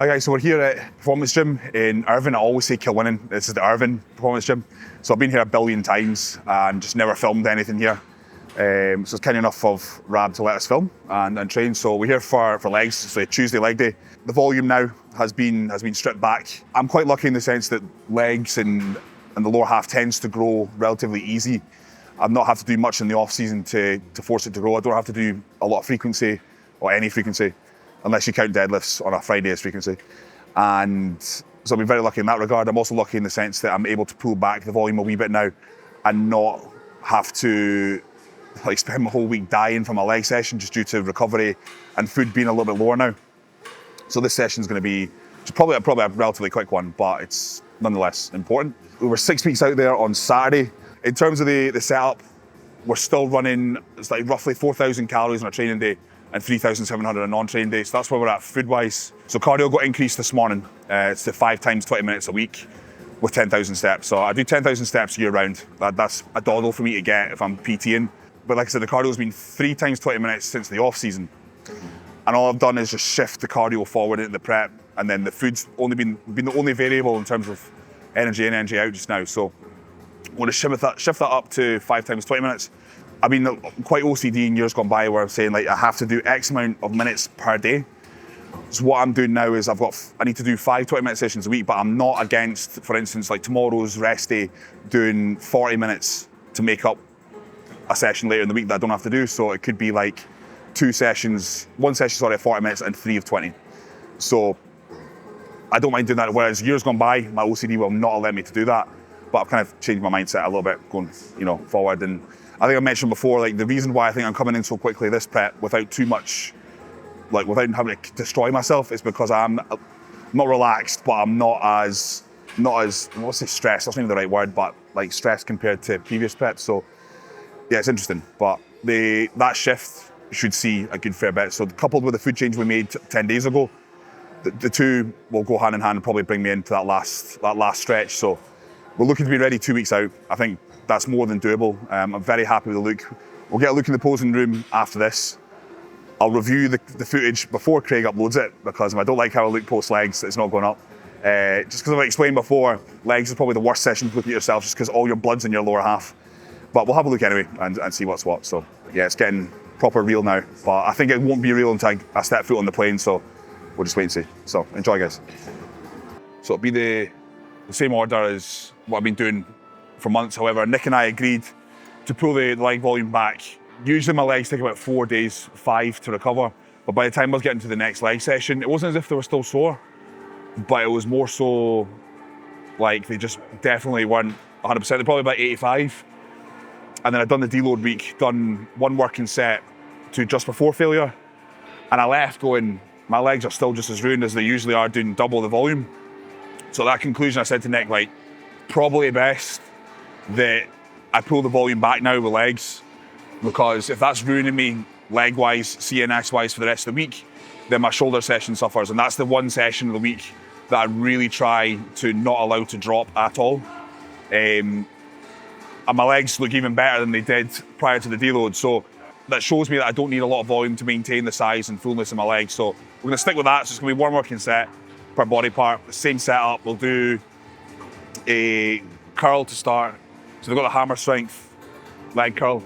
Hi guys, so we're here at Performance Gym in Irvine. I always say Kilwinning. This is the Irvine Performance Gym. So I've been here a billion times and just never filmed anything here. So it's kind enough of Rab to let us film and train. So we're here for legs, so Tuesday leg day. The volume now has been stripped back. I'm quite lucky in the sense that legs and the lower half tends to grow relatively easy. I've not had to do much in the off season to force it to grow. I don't have to do a lot of frequency or any frequency, unless you count deadlifts on a Friday as frequency. And so I've been very lucky in that regard. I'm also lucky in the sense that I'm able to pull back the volume a wee bit now and not have to spend my whole week dying from a leg session just due to recovery and food being a little bit lower now. So this session is going to be probably a relatively quick one, but it's nonetheless important. We were 6 weeks out there on Saturday. In terms of the setup, we're still running, it's like roughly 4,000 calories on a training day and 3,700 on a non-training day. So that's where we're at food-wise. So cardio got increased this morning. It's to 5 times 20 minutes a week with 10,000 steps. So I do 10,000 steps year round. That's a doddle for me to get if I'm PTing. But like I said, the cardio's been 3 times 20 minutes since the off season. And all I've done is just shift the cardio forward into the prep. And then the food's only been the only variable in terms of energy in, energy out just now. So I'm going to shift that up to 5 times 20 minutes. I've been quite OCD in years gone by where I'm saying I have to do X amount of minutes per day. So what I'm doing now is I need to do 5 20-minute sessions a week, but I'm not against, for instance, like tomorrow's rest day, doing 40 minutes to make up a session later in the week that I don't have to do. So it could be like 1 session of 40 minutes and 3 of 20. So I don't mind doing that, whereas years gone by, my OCD will not allow me to do that. But I've kind of changed my mindset a little bit going, forward. And I think I mentioned before, the reason why I think I'm coming in so quickly this prep without too much, without having to destroy myself, is because I'm not relaxed, but I'm not as I won't say stressed, that's not even the right word, but stressed compared to previous preps. So yeah, it's interesting. But that shift should see a good fair bit. So coupled with the food change we made 10 days ago, the two will go hand in hand and probably bring me into that last stretch. So we're looking to be ready 2 weeks out. I think that's more than doable. I'm very happy with the look. We'll get a look in the posing room after this. I'll review the footage before Craig uploads it, because if I don't like how I look post legs, it's not going up. Just because I've explained before, legs is probably the worst session to look at yourself, just because all your blood's in your lower half. But we'll have a look anyway and see what's what. So yeah, it's getting proper real now. But I think it won't be real until I step foot on the plane, so we'll just wait and see. So enjoy, guys. So it'll be the same order as what I've been doing for months. However, Nick and I agreed to pull the leg volume back. Usually my legs take about 4 days, 5 to recover. But by the time I was getting to the next leg session, it wasn't as if they were still sore, but it was more so they just definitely weren't 100%. They're probably about 85. And then I'd done the deload week, done 1 working set to just before failure. And I left going, my legs are still just as ruined as they usually are doing double the volume. So that conclusion, I said to Nick, probably best that I pull the volume back now with legs, because if that's ruining me leg-wise, CNS-wise for the rest of the week, then my shoulder session suffers. And that's the one session of the week that I really try to not allow to drop at all. And my legs look even better than they did prior to the deload. So that shows me that I don't need a lot of volume to maintain the size and fullness of my legs. So we're going to stick with that. So it's going to be 1 working set per body part. The same setup. We'll do a curl to start. So they've got the hammer strength leg curl,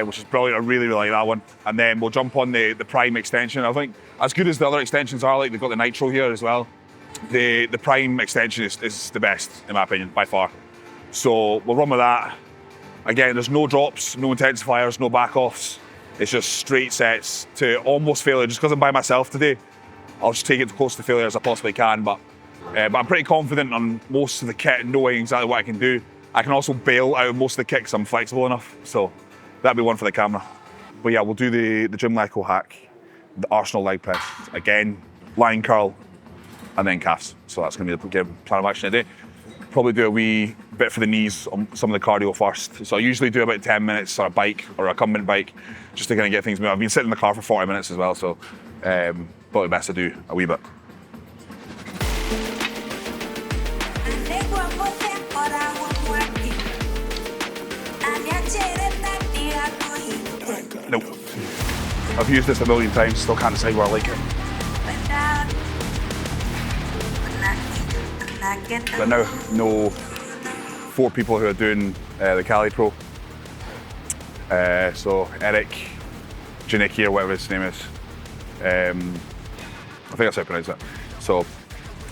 which is brilliant. I really, really like that one. And then we'll jump on the prime extension. I think as good as the other extensions are, they've got the nitro here as well. The prime extension is the best, in my opinion, by far. So we'll run with that. Again, there's no drops, no intensifiers, no back-offs. It's just straight sets to almost failure. Just because I'm by myself today, I'll just take it as close to failure as I possibly can. But I'm pretty confident on most of the kit, knowing exactly what I can do. I can also bail out of most of the kit because I'm flexible enough. So that'll be one for the camera. But yeah, we'll do the gym Leco hack, the Arsenal leg press. Again, line curl, and then calves. So that's going to be the plan of action today. Probably do a wee bit for the knees on some of the cardio first. So I usually do about 10 minutes on a bike or a recumbent bike, just to kind of get things moving. I've been sitting in the car for 40 minutes as well, so probably best to do a wee bit. Nope. I've used this a million times, still can't decide where I like it. I now know 4 people who are doing the CALI Pro. So Eric, Janicki, or whatever his name is. I think that's how I pronounce it. So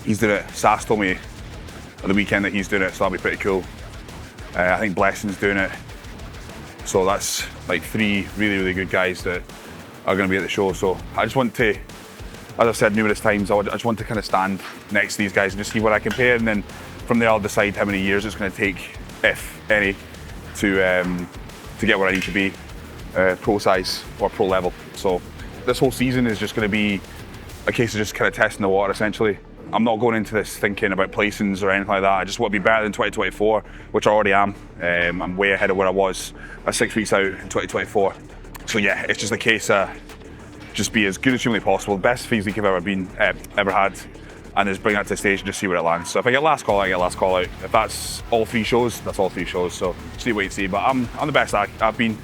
he's doing it. Sass told me at the weekend that he's doing it, so that'll be pretty cool. I think Blessing's doing it. So that's like 3 really, really good guys that are going to be at the show. So I just want to, as I've said numerous times, I just want to kind of stand next to these guys and just see what I compare, and then from there I'll decide how many years it's going to take, if any, to get where I need to be, pro size or pro level. So this whole season is just going to be a case of just kind of testing the water, essentially. I'm not going into this thinking about placings or anything like that. I just want to be better than 2024, which I already am. I'm way ahead of where I was 6 weeks out in 2024. So yeah, it's just a case of just be as good as humanly possible, the best physique I've ever had, and just bring that to the stage and just see where it lands. So if I get last call out, I get last call out. If that's all 3 shows, that's all 3 shows. So just need to wait and see. But I'm the best I've been, and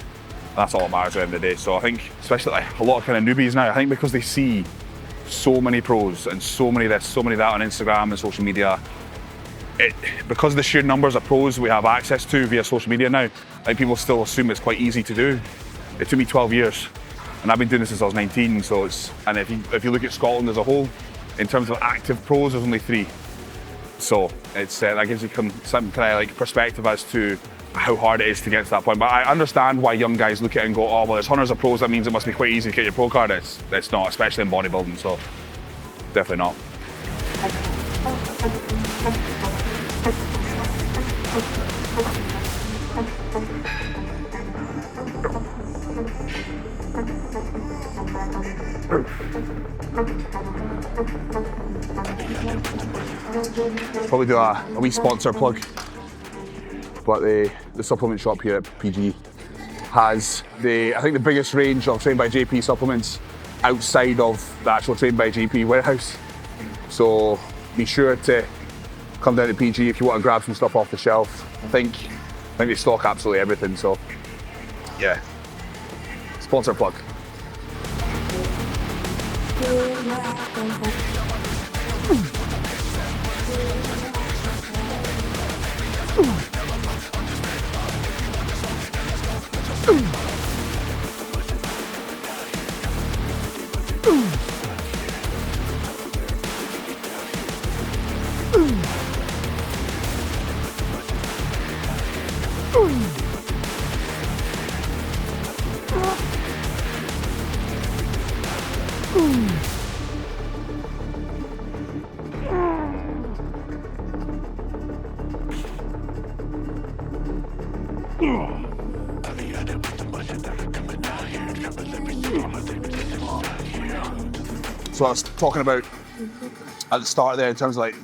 that's all that matters at the end of the day. So I think, especially like a lot of kind of newbies now, I think because they see so many pros and so many this, so many that on Instagram and social media, because of the sheer numbers of pros we have access to via social media now, I think people still assume it's quite easy to do. It took me 12 years, and I've been doing this since I was 19. So and if you look at Scotland as a whole, in terms of active pros, there's only 3. So it's that gives you some kind of like perspective as to how hard it is to get to that point. But I understand why young guys look at it and go, oh well, there's hundreds of pros, that means it must be quite easy to get your pro card. It's not, especially in bodybuilding, so definitely not. Probably do a wee sponsor plug. But the supplement shop here at PG has I think the biggest range of Trained by JP supplements outside of the actual Trained by JP warehouse. So be sure to come down to PG if you want to grab some stuff off the shelf. I think they stock absolutely everything, so yeah. Sponsor plug. So I was talking about at the start there in terms of like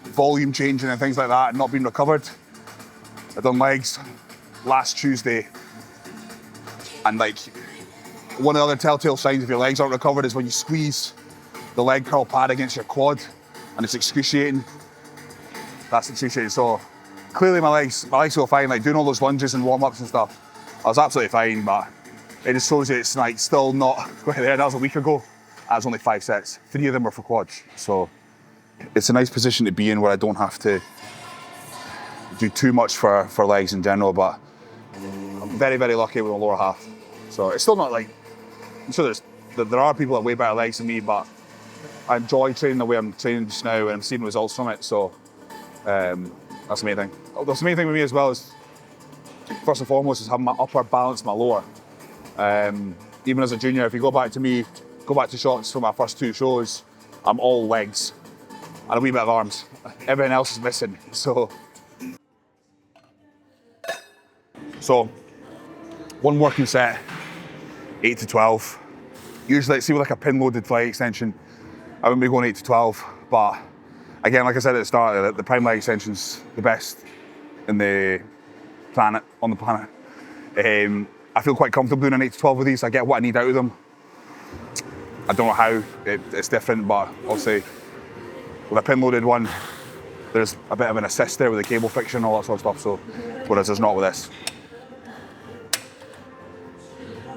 volume changing and things like that and not being recovered. I've done legs last Tuesday, and like one of the other telltale signs if your legs aren't recovered is when you squeeze the leg curl pad against your quad, and it's excruciating. That's excruciating. So clearly my legs feel fine, like doing all those lunges and warm-ups and stuff. I was absolutely fine, but it just shows you it's like still not quite there. That was a week ago. That was only 5 sets. 3 of them were for quads. So it's a nice position to be in where I don't have to do too much for legs in general, but I'm very, very lucky with the lower half. So it's still not like, I'm sure there are people that have way better legs than me, but I enjoy training the way I'm training just now and I'm seeing results from it. So that's the main thing. That's the main thing with me as well is, first and foremost, is having my upper balance my lower. Even as a junior, if you go back to shots from my first 2 shows, I'm all legs and a wee bit of arms. Everything else is missing. So one working set, 8 to 12. Usually, let's see, with like a pin-loaded fly extension, I wouldn't be going 8 to 12. But again, like I said at the start, the prime leg extension's the best on the planet. I feel quite comfortable doing an 8 to 12 with these. I get what I need out of them. I don't know how it's different, but obviously with a pin-loaded one, there's a bit of an assist there with the cable friction and all that sort of stuff. So, whereas there's not with this.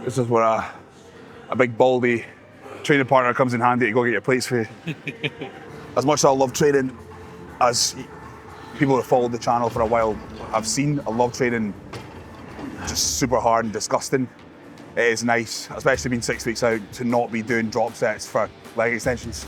This is where a big baldy training partner comes in handy to go get your plates for you. As much as I love training, as people who followed the channel for a while have seen, I love training just super hard and disgusting. It is nice, especially being 6 weeks out, to not be doing drop sets for leg extensions.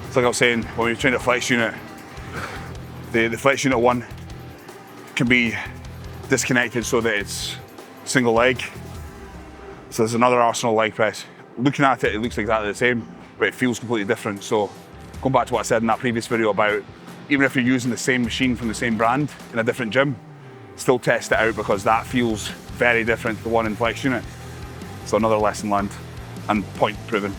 It's like I was saying, when we train a flex unit, the flex unit 1 can be disconnected so that it's single leg. So there's another Arsenal leg press. Looking at it, it looks exactly the same, but it feels completely different. So going back to what I said in that previous video about, even if you're using the same machine from the same brand in a different gym, still test it out, because that feels very different to the one in flex unit. So another lesson learned and point proven.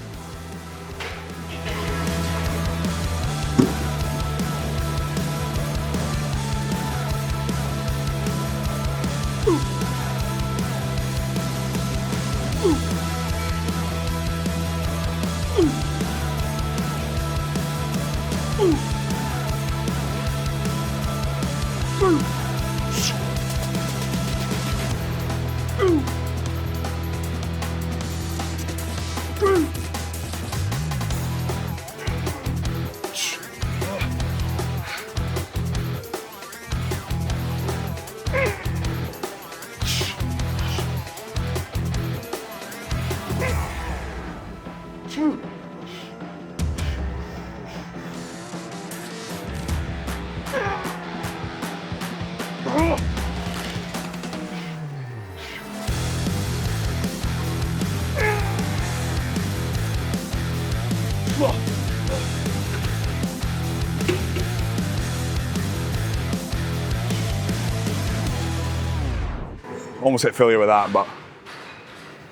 Almost hit failure with that, but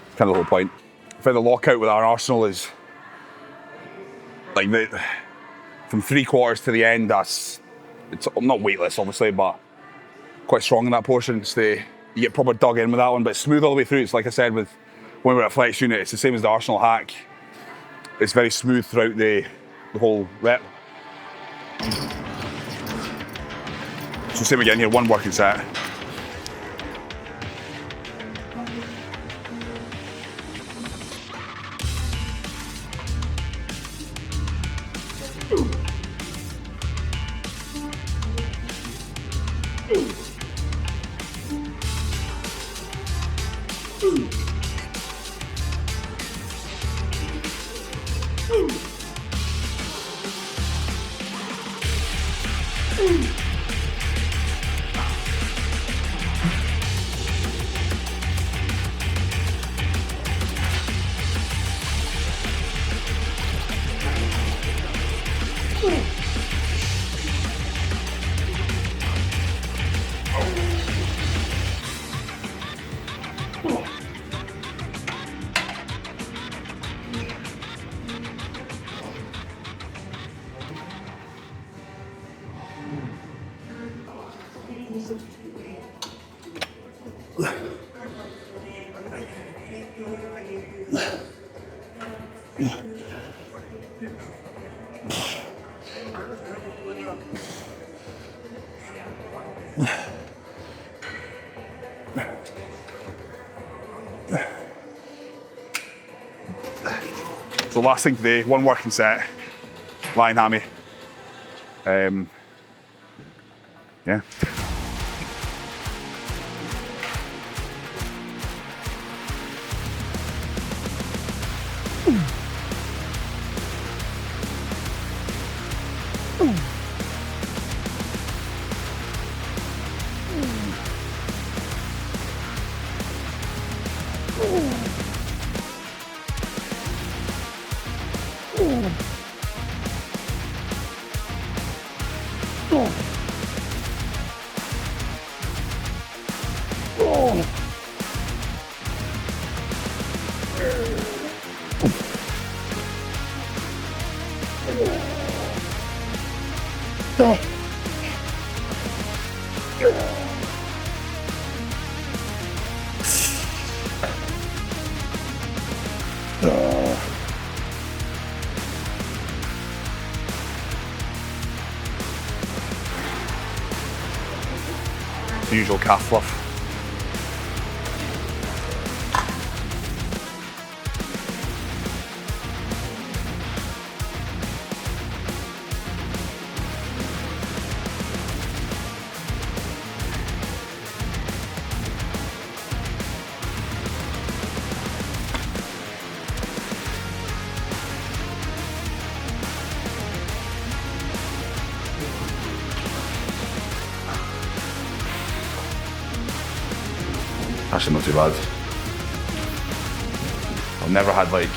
it's kind of the whole point. I think the lockout with our Arsenal is like from 3/4 to the end. It's not weightless, obviously, but quite strong in that portion. You get proper dug in with that one, but it's smooth all the way through. It's like I said with when we're at flex unit, it's the same as the Arsenal hack. It's very smooth throughout the whole rep. So same again here, 1 working set. So last thing today, 1 working set, lying hammy. Yeah. The usual calf fluff. Actually not too bad. I've never had like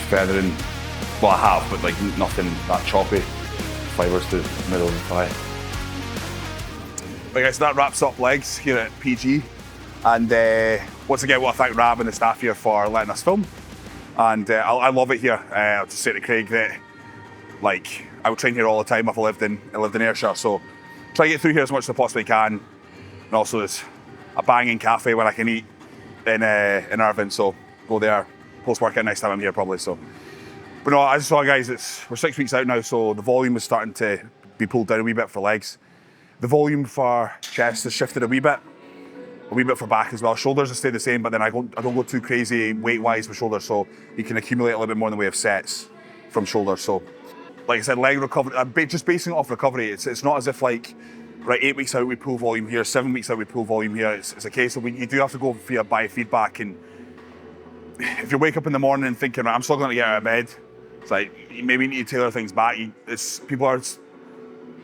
feathering, well I have, but like nothing that choppy. Fibres to the middle of the thigh. Right guys, so that wraps up legs here at PG. And once again, I want to thank Rab and the staff here for letting us film. And I love it here. I'll just say to Craig that like I would train here all the time if I lived in Ayrshire. So try to get through here as much as I possibly can. And also there's a banging cafe where I can eat in Irvine, so go there post-workout next time I'm here probably. So, but no, as you saw guys, we're 6 weeks out now, so the volume is starting to be pulled down a wee bit for legs. The volume for chest has shifted a wee bit for back as well. Shoulders have stayed the same, but then I don't go too crazy weight-wise with shoulders, so you can accumulate a little bit more in the way of sets from shoulders. So, like I said, leg recovery, I'm just basing it off recovery. It's not as if like, right, 8 weeks out we pull volume here, 7 weeks out we pull volume here. It's a case of you do have to go via biofeedback, and if you wake up in the morning and thinking, right, I'm struggling to get out of bed, it's like, maybe you need to tailor things back. People are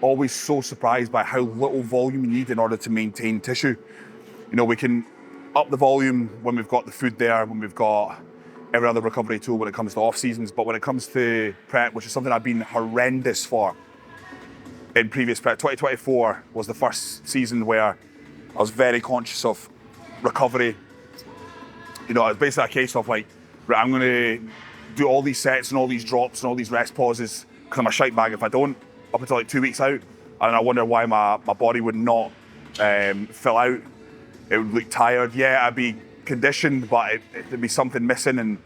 always so surprised by how little volume you need in order to maintain tissue. You know, we can up the volume when we've got the food there, when we've got every other recovery tool when it comes to off seasons, but when it comes to prep, which is something I've been horrendous for, in previous prep, 2024 was the first season where I was very conscious of recovery. You know, it's basically a case of like, right, I'm going to do all these sets and all these drops and all these rest pauses because I'm a shite bag if I don't, up until like 2 weeks out. And I wonder why my body would not fill out. It would look tired. Yeah, I'd be conditioned, but it'd be something missing. And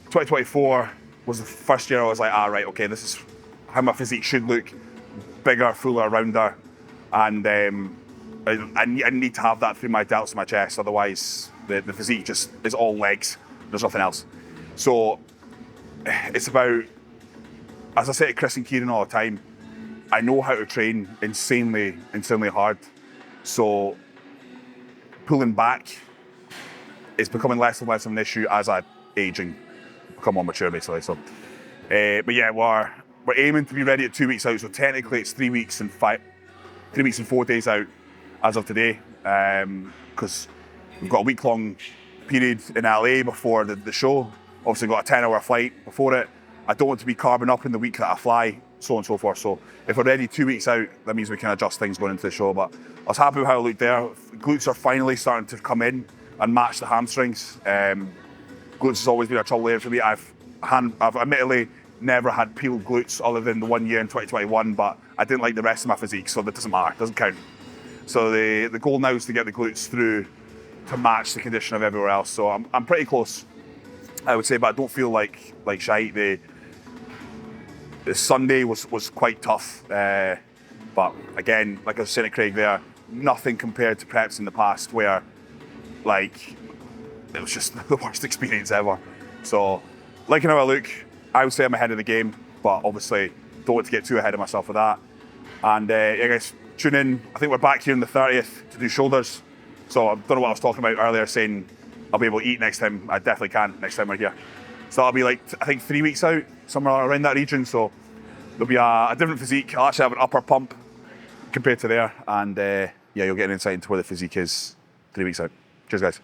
2024 was the first year I was like, right, okay, this is how my physique should look. Bigger, fuller, rounder, and I need to have that through my delts and my chest, otherwise the physique just is all legs, there's nothing else. So it's about, as I say to Chris and Kieran all the time, I know how to train insanely hard, so pulling back is becoming less and less of an issue as I age and become more mature basically. So, but yeah, we're aiming to be ready at 2 weeks out, so technically it's 3 weeks and 4 days out as of today, because we've got a week-long period in LA before the show. Obviously got a 10-hour flight before it. I don't want to be carbing up in the week that I fly, so on and so forth. So if we're ready 2 weeks out, that means we can adjust things going into the show. But I was happy with how it looked there. Glutes are finally starting to come in and match the hamstrings. Glutes has always been a trouble area for me. I've admittedly never had peeled glutes other than the 1 year in 2021, but I didn't like the rest of my physique, so that doesn't matter, doesn't count. So the goal now is to get the glutes through to match the condition of everywhere else. So I'm pretty close, I would say, but I don't feel like shite. The Sunday was quite tough, but again, like I was saying to Craig there, nothing compared to preps in the past where like it was just the worst experience ever. So liking how I look, I would say I'm ahead of the game, but obviously don't want to get too ahead of myself with that. And yeah guys, tune in. I think we're back here on the 30th to do shoulders. So I don't know what I was talking about earlier, saying I'll be able to eat next time. I definitely can next time we're here. So that'll be like, I think 3 weeks out, somewhere around that region. So there'll be a different physique. I'll actually have an upper pump compared to there. And yeah, you'll get an insight into where the physique is 3 weeks out. Cheers guys.